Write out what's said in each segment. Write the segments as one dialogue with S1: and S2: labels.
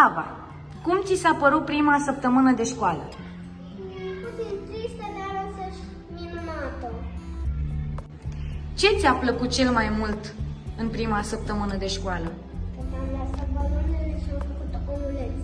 S1: Ava, cum ți s-a părut prima săptămână de școală?
S2: Puțin tristă, dar însăși minunată.
S1: Ce ți-a plăcut cel mai mult în prima săptămână de școală?
S2: Când am lăsat balonele și am făcut omuleți.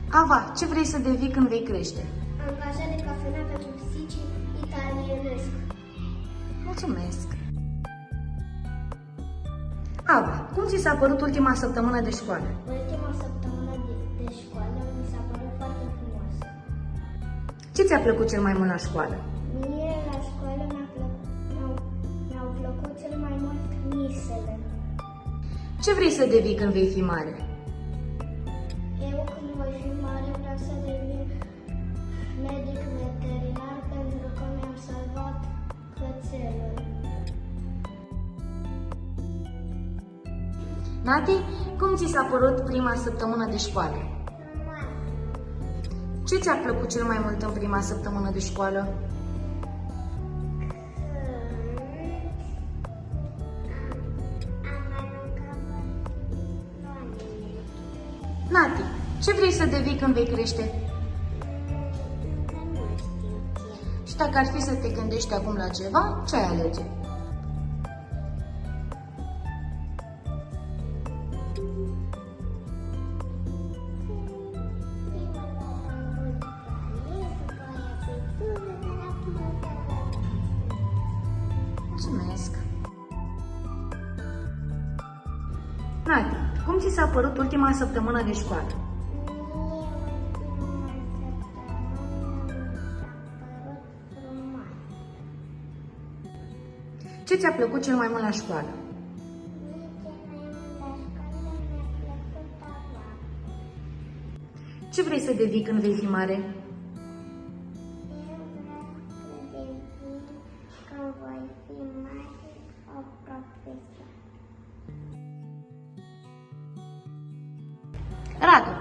S1: Ava, ce vrei să devii când vei crește?
S2: Angajat de cafenea pentru pisicii italienesc.
S1: Mulțumesc! Ava, cum ți s-a părut ultima săptămână de școală?
S2: Ultima săptămână de școală mi s-a părut foarte frumoasă.
S1: Ce ți-a plăcut cel mai mult la școală?
S2: Mie la școală mi-au plăcut cel mai mult misele.
S1: Ce vrei să devii când vei fi mare?
S2: Eu când voi fi mare vreau să devin medic veterinar pentru că mi-am salvat cățelul.
S1: Nati, cum ți s-a părut prima săptămână de școală? Ce ți-a plăcut cel mai mult în prima săptămână de școală? Nati, ce vrei să devii când vei crește? Și dacă ar fi să te gândești acum la ceva, ce ai alege? Mulțumesc! Nati, cum ți s-a părut ultima săptămână de școală? Ce ți-a plăcut cel mai mult la școală? Ce vrei să devii când vei fi mare? Radu,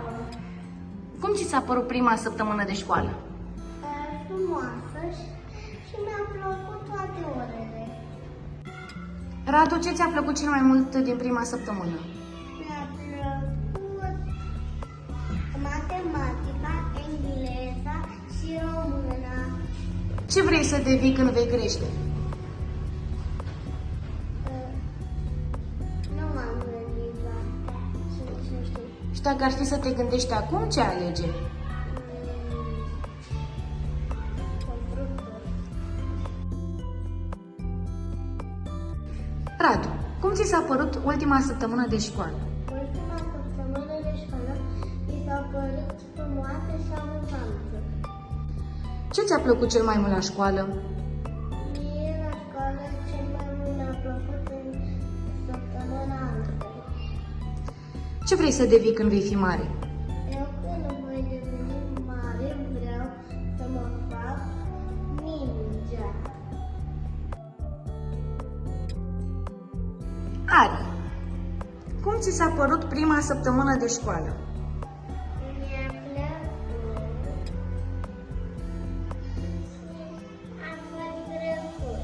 S1: cum ți s-a părut prima săptămână de școală?
S2: Frumoasă și mi-au plăcut toate orele.
S1: Radu, ce ți-a plăcut cel mai mult din prima săptămână?
S2: Mi-a plăcut matematica, engleza și româna.
S1: Ce vrei să devii când vei crește?
S2: Nu m-am gândit la asta și nici nu știu.
S1: Și dacă ar fi să te gândești acum, ce alege?
S2: Constructor.
S1: Radu, cum ți s-a părut ultima săptămână de școală?
S2: Ultima săptămână de școală mi s-a părut frumoasă și amuzantă.
S1: Ce ți-a plăcut cel mai mult la școală?
S2: Mie la școală cel mai mult mi-a plăcut în săptămâna asta.
S1: Ce vrei să devii când vei fi mare?
S2: Eu când voi deveni mare vreau să mă fac ninja.
S1: Ari, cum ți s-a părut prima săptămână de școală?
S2: Mi-a plăcut. A fost drăguț.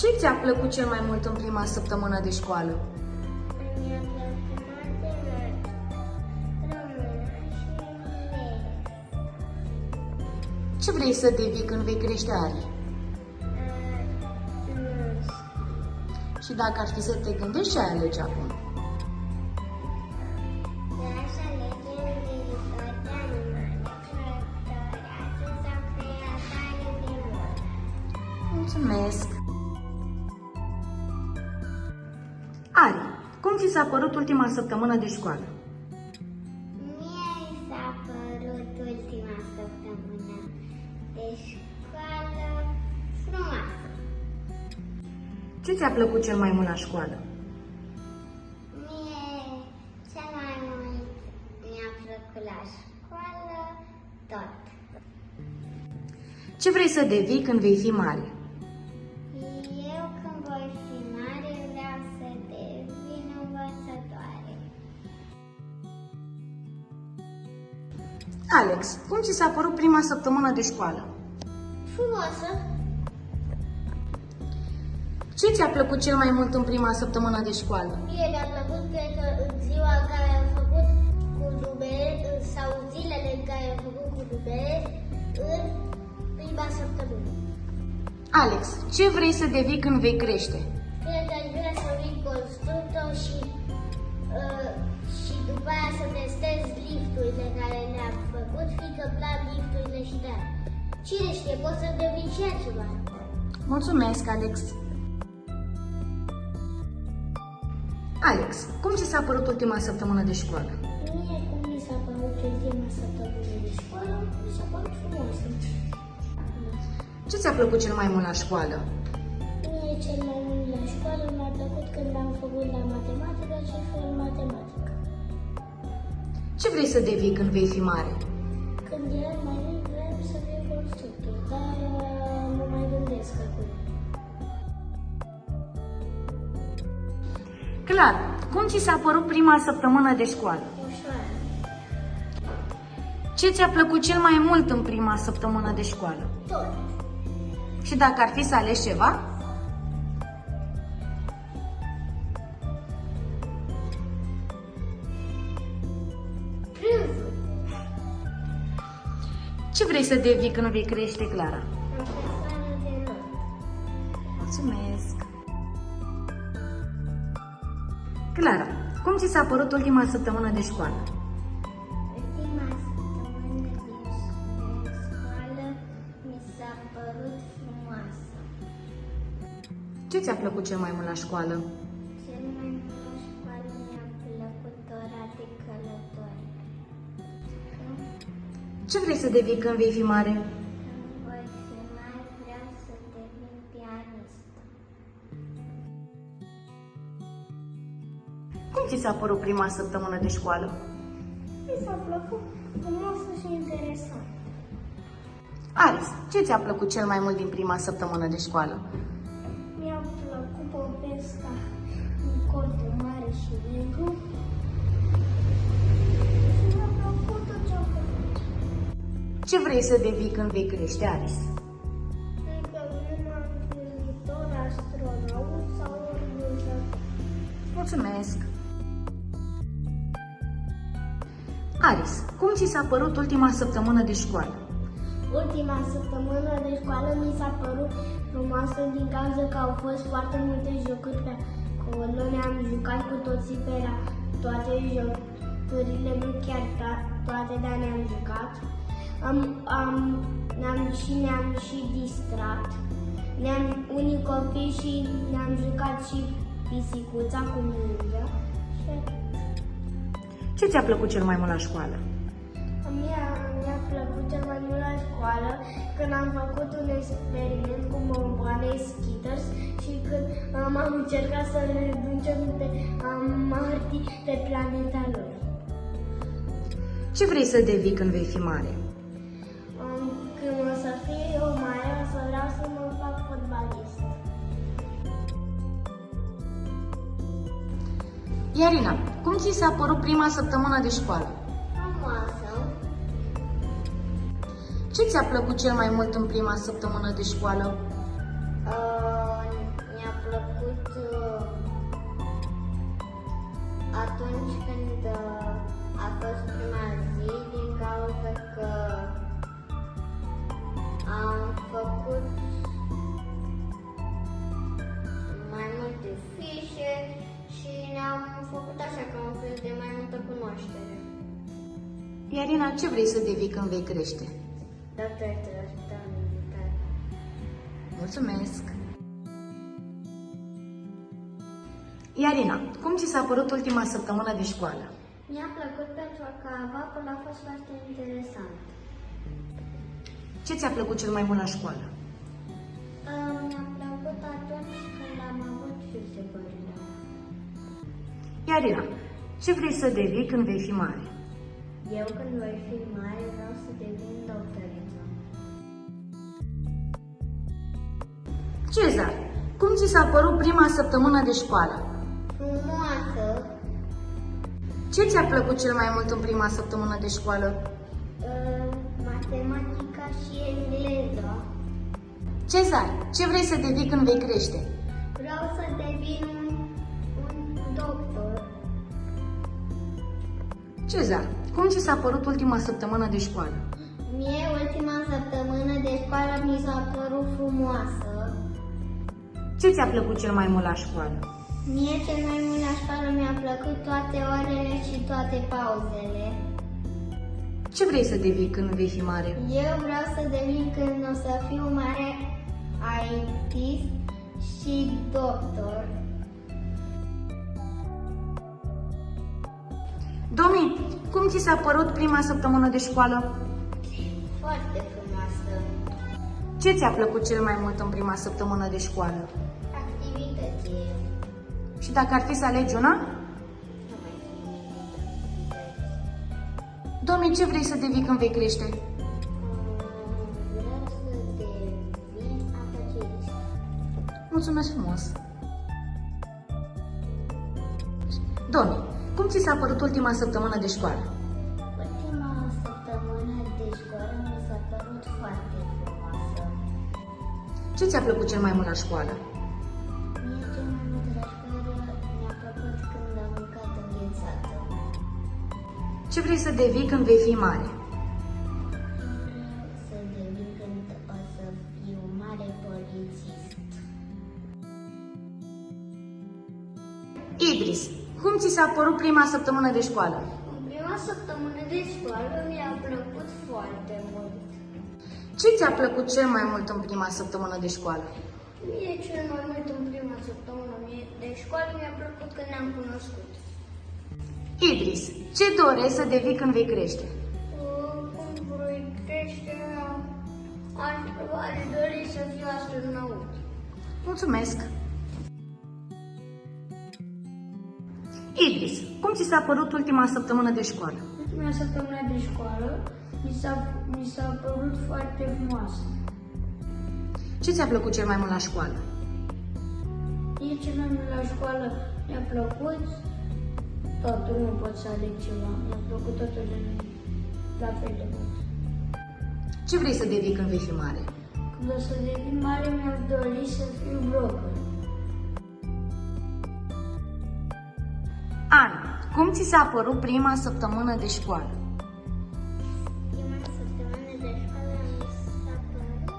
S1: Ce ți-a plăcut cel mai mult în prima săptămână de școală?
S2: Mi-a plăcut matematica, română și engleză.
S1: Ce vrei să devii când vei crește, Ari?
S2: Nu știu.
S1: Și dacă ar fi să te gândești, ce ai alege acum?
S2: Aș alege în viitor de animale, crăpătoreață sau creatoare de mod.
S1: Mulțumesc! Ari, cum ți s-a părut ultima săptămână de școală?
S2: Mie mi s-a părut ultima săptămână de școală frumoasă.
S1: Ce ți-a plăcut cel mai mult la școală?
S2: Mie cel mai mult mi-a plăcut la școală tot.
S1: Ce vrei să devii când vei fi mare?
S2: Eu când voi fi mare vreau să devin învățătoare.
S1: Alex, cum ți s-a părut prima săptămână de școală?
S2: Frumoasă.
S1: Ce ți-a plăcut cel mai mult în prima săptămână de școală?
S2: Mie mi-a plăcut, cred că, în ziua în care am făcut cu dumere, sau zilele în care am făcut cu dumere, în prima săptămână.
S1: Alex, ce vrei să devii când vei crește?
S2: Cred că aș vrea să vin constructor și după aia să testez lifturile care le-am făcut, fiindcă îmi plac lifturile și de-aia. Cine știe, pot să devin și altceva.
S1: Mulțumesc, Alex. Alex, cum ți s-a părut ultima săptămână de școală?
S2: Mie, cum mi s-a părut ultima săptămână de școală, mi s-a părut frumoasă.
S1: Ce ți-a plăcut cel mai mult la școală?
S2: Mie cel mai mult la școală mi-a plăcut când am făcut la matematică și fel matematică.
S1: Ce vrei să devii când vei fi mare?
S2: Când eram mai mic, vreau să fiu constructor, dar nu mai gândesc acum.
S1: Clar, cum ți s-a părut prima săptămână de școală?
S2: Ușoară.
S1: Ce ți-a plăcut cel mai mult în prima săptămână de școală?
S2: Tot.
S1: Și dacă ar fi să alegi ceva?
S2: Prânzul.
S1: Ce vrei să devii când vei crește, Clara?
S2: Profesoară de not.
S1: Mulțumesc! Clara, cum ți s-a părut ultima săptămână de școală?
S2: Ultima săptămână de școală mi s-a părut frumoasă.
S1: Ce ți-a plăcut cel mai mult la școală?
S2: Cel mai mult la școală mi-a plăcut ora de călători.
S1: Ce vrei să devii când vei fi mare?
S2: Când voi fi mare, vreau să devin pianist.
S1: Cum ți s-a părut prima săptămână de școală?
S2: Mi s-a plăcut frumoasă și interesant.
S1: Aris, ce ți-a plăcut cel mai mult din prima săptămână de școală?
S2: Mi-a plăcut povestea în cortul mare și negru. Și mi-a plăcut tot ce am făcut.
S1: Ce vrei să devii când vei crește, Aris?
S2: Cred că numai viitor astronaut sau organizat.
S1: Mulțumesc! Aris, cum ți s-a părut ultima săptămână de școală?
S2: Ultima săptămână de școală mi s-a părut frumoasă din cauza că au fost foarte multe jocuri pe acolo. Ne-am jucat cu toții pe la toate jocurile, nu chiar toate, dar ne-am jucat. Ne-am și distrat. Unii copii și ne-am jucat și pisicuța cu mingea.
S1: Ce ți-a plăcut cel mai mult la școală?
S2: Mi-a plăcut cel mai mult la școală când am făcut un experiment cu bomboane Skitters și când am încercat să le ducem pe Marte pe planeta lor.
S1: Ce vrei să devii când vei fi mare?
S2: Când o să fiu mare, o să vreau să mă fac fotbalist.
S1: Iarina, cum ți s-a părut prima săptămână de școală?
S2: Frumoasă.
S1: Ce ți-a plăcut cel mai mult în prima săptămână de școală?
S2: Mi-a plăcut atunci când a fost prima zi, din cauza că am făcut mai multe fișe și ne-am făcut așa ca un fel de mai multă cunoaștere.
S1: Iarina, ce vrei să devii când vei crește?
S2: Doctor traficantă militar.
S1: Mulțumesc! Iarina, cum ți s-a părut ultima săptămână de școală?
S2: Mi-a plăcut pentru că avapul a fost foarte interesant.
S1: Ce ți-a plăcut cel mai mult la școală?
S2: Mi-a plăcut atunci când am avut fișe-părere.
S1: Iarina, ce vrei să devii când vei fi mare?
S2: Eu când voi fi mare vreau să devin doctoriță.
S1: Cezar, cum ți s-a părut prima săptămână de școală?
S2: Frumoasă.
S1: Ce ți-a plăcut cel mai mult în prima săptămână de școală?
S2: Matematica și engleză.
S1: Cezar, ce vrei să devii când vei crește?
S2: Vreau vreau să devin un doctor.
S1: Cezar, cum ți s-a părut ultima săptămână de școală?
S2: Mie ultima săptămână de școală mi s-a părut frumoasă.
S1: Ce ți-a plăcut cel mai mult la școală?
S2: Mie cel mai mult la școală mi-a plăcut toate orele și toate pauzele.
S1: Ce vrei să devii când vei fi mare?
S2: Eu vreau să devin când o să fiu mare artist și doctor.
S1: Domi, cum ți s-a părut prima săptămână de școală?
S2: Foarte frumoasă.
S1: Ce ți-a plăcut cel mai mult în prima săptămână de școală?
S2: Activitățile.
S1: Și dacă ar fi să alegi una?
S2: Nu mai sunt.
S1: Domi, ce vrei să devii când vei crește?
S2: Vreau să devin afacerist.
S1: Mulțumesc frumos! Domi, cum ți s-a părut ultima săptămână de școală?
S2: Ultima săptămână de școală mi s-a părut foarte frumoasă.
S1: Ce ți-a plăcut cel mai mult la școală?
S2: Mie cel mai mult la școală mi-a plăcut când am mâncat înghețată.
S1: Ce vrei să devii când vei fi mare?
S2: Vreau să devin când o să fiu mare polițist.
S1: Idris, cum ți s-a părut prima săptămână de școală?
S2: În prima săptămână de școală mi-a plăcut foarte mult.
S1: Ce ți-a plăcut cel mai mult în prima săptămână de școală?
S2: Mie cel mai mult în prima săptămână de școală mi-a plăcut când ne-am cunoscut.
S1: Idris, ce dorești să devii când vei crește?
S2: Când voi crește, aș dori să fiu astronaut.
S1: Mulțumesc! Idris, cum ți s-a părut ultima săptămână de școală?
S2: Ultima săptămână de școală mi s-a părut foarte frumoasă.
S1: Ce ți-a plăcut cel mai mult la școală?
S2: Mie cel mai mult la școală mi-a plăcut totul, nu pot să aleg ceva. Mi-a plăcut totul la fel de mult.
S1: Ce vrei să devii când vei fi mare?
S2: Când o să devin mare, mi-aș dori să fiu broker.
S1: Ana, cum ți s-a părut prima săptămână de școală?
S2: Prima săptămână de școală mi s-a părut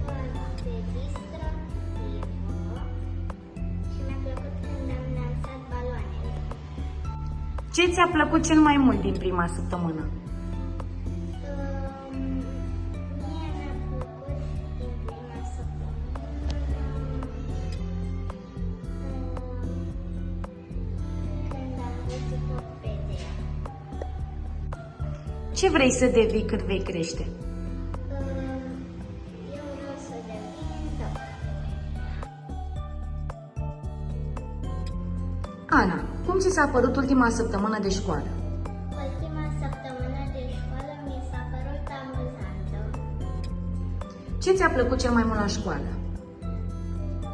S2: foarte distractivă și mi-a plăcut când am lansat baloanele.
S1: Ce ți-a plăcut cel mai mult din prima săptămână?
S2: Mie mi-a plăcut din prima săptămână când am văzut o fete.
S1: Ce vrei să devii când vei crește?
S2: Eu vreau să devin doctor.
S1: Ana, cum ți s-a părut ultima săptămână de școală?
S2: Ultima săptămână de școală mi s-a părut amuzantă.
S1: Ce ți-a plăcut cel mai mult la școală?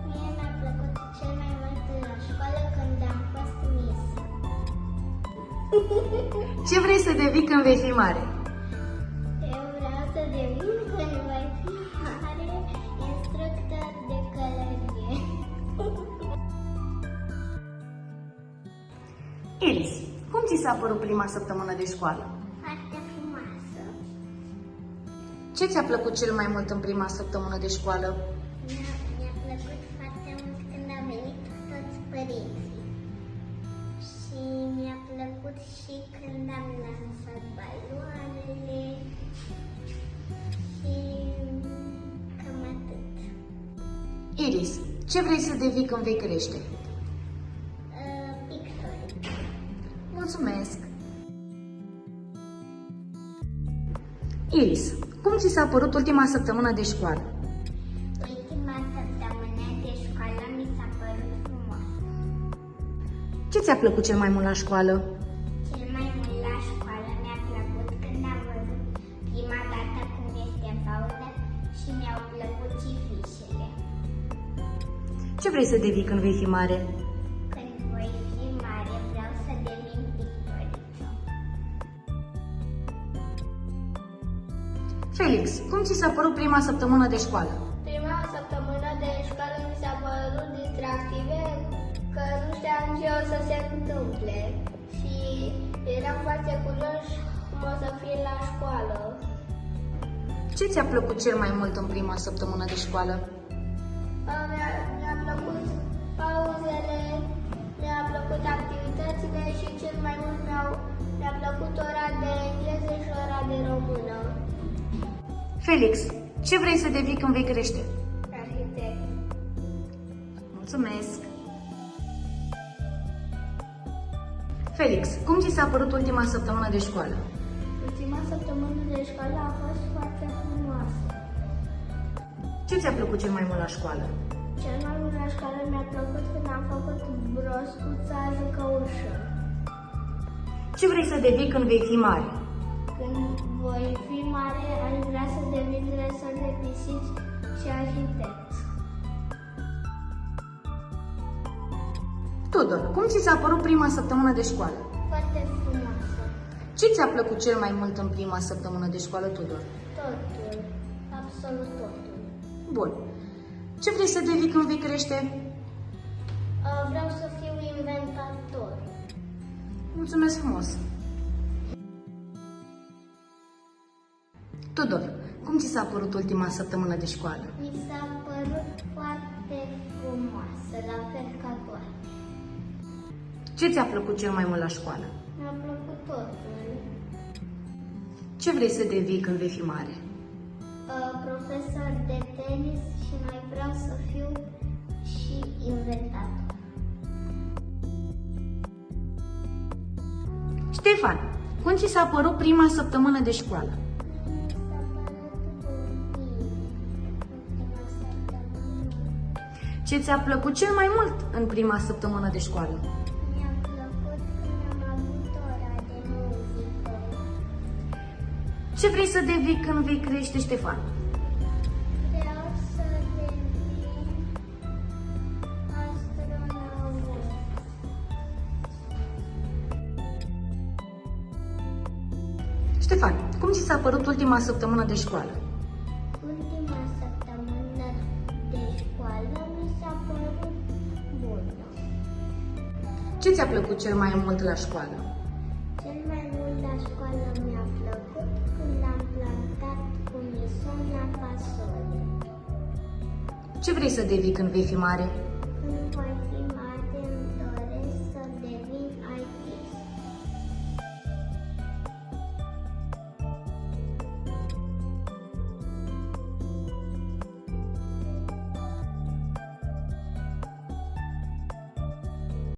S2: Mie mi-a plăcut cel mai mult la școală când am fost Miss.
S1: Ce vrei să devii când vei fi mare?
S2: Eu vreau să devin când voi fi mare instructor de călărie.
S1: Iris, cum ți s-a părut prima săptămână de școală?
S2: Foarte frumoasă.
S1: Ce ți-a plăcut cel mai mult în prima săptămână de școală?
S2: Mi-a plăcut foarte mult când am venit toți părinții. Și mi-a plăcut și când am lansat baloanele. Și cam atât.
S1: Iris, ce vrei să devii când vei crește?
S2: Pictoric.
S1: Mulțumesc! Iris, cum ți s-a părut ultima săptămână de școală?
S2: Ultima săptămână de școală mi s-a părut frumoasă.
S1: Ce ți-a plăcut cel mai mult la școală?
S2: Cel mai mult la școală mi-a plăcut când am văzut prima dată cum este pauză și mi-au plăcut și fișele.
S1: Ce vrei să devii când vei fi mare?
S2: Când voi fi mare, vreau să devin pictoriță.
S1: Felix, cum ți s-a părut prima săptămână de școală?
S2: Prima săptămână voiam și eu să se întâmple și eram foarte curios cum o să fie la școală.
S1: Ce ți-a plăcut cel mai mult în prima săptămână de școală?
S2: Mi-a plăcut pauzele, mi-a plăcut activitățile și cel mai mult mi-a plăcut ora de engleză și ora de română.
S1: Felix, ce vrei să devii când vei crește?
S2: Arhitect.
S1: Mulțumesc! Felix, cum ți s-a părut ultima săptămână de școală?
S2: Ultima săptămână de școală a fost foarte frumoasă.
S1: Ce ți-a plăcut cel mai mult la școală?
S2: Cel mai mult la școală mi-a plăcut când am făcut broscuța jucăușă.
S1: Ce vrei să devii când vei fi mare?
S2: Când voi fi mare, aș vrea să devin dresor de pisici și arhitect.
S1: Tudor, cum ți s-a părut prima săptămână de școală?
S2: Foarte frumoasă.
S1: Ce ți-a plăcut cel mai mult în prima săptămână de școală, Tudor?
S2: Totul. Absolut totul.
S1: Bun. Ce vrei să devii când vei crește?
S2: Vreau să fiu inventator.
S1: Mulțumesc frumos! Tudor, cum ți s-a părut ultima săptămână de școală?
S2: Mi s-a părut foarte frumoasă, la fel ca toate.
S1: Ce ți-a plăcut cel mai mult la școală?
S2: Mi-a plăcut totul.
S1: Ce vrei să devii când vei fi mare?
S2: Profesor de tenis și mai vreau să fiu și inventator.
S1: Ștefan, cum ți s-a părut prima săptămână de școală?
S2: Mi s-a părut bine ultima săptămână.
S1: Ce ți-a plăcut cel mai mult în prima săptămână de școală?
S2: Mi-a plăcut când am avut ora de muzică.
S1: Ce vrei să devii când vei crește, Ștefan?
S2: Vreau să devin astronaut.
S1: Ștefan, cum ți s-a părut ultima săptămână de școală?
S2: Ultima săptămână de școală mi s-a părut bună.
S1: Ce ți-a plăcut cel mai mult la școală?
S2: Cel mai mult la școală mi-a plăcut când am plantat cu misona fasole.
S1: Ce vrei să devii când vei fi mare?